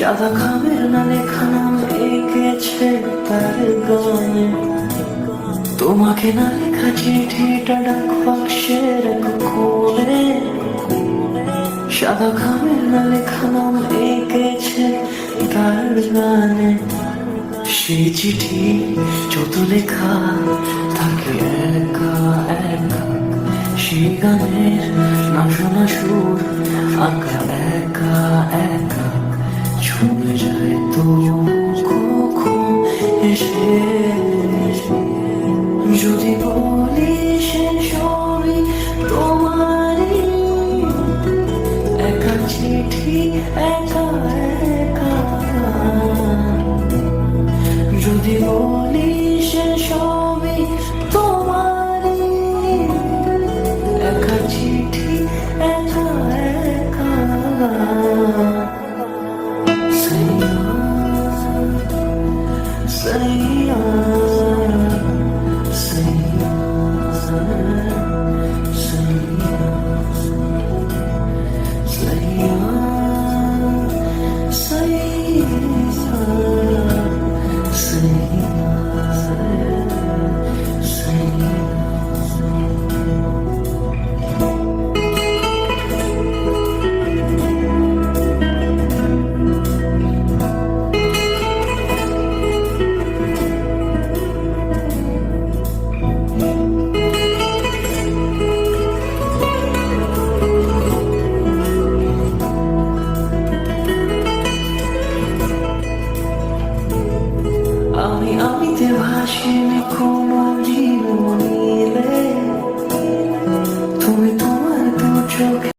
সাদা খামের না লেখা নাম এঁকেছে তার গানে, তোমাকে না লেখা চিঠিটা ডাক বাক্সের কোণে। সাদা খামের না লেখা নাম এঁকেছে তার গানে, সেই চিঠি যত লেখা থাকে একা একা, সেই গানের না শোনা সুর আঁকা একা একা, ছুঁয়ে যায় তো কখন এসে। যদি বলি সে সবই তোমারই, একা চিঠি একা একা। যদি বলি সে সবই তোমারই, একা চিঠি একা একা। সাইয়া সাইয়া সাইয়া সাইয়া আমিতে ভাসিনি কোনো জীবনীলে, তুমি তোমার দু চোখে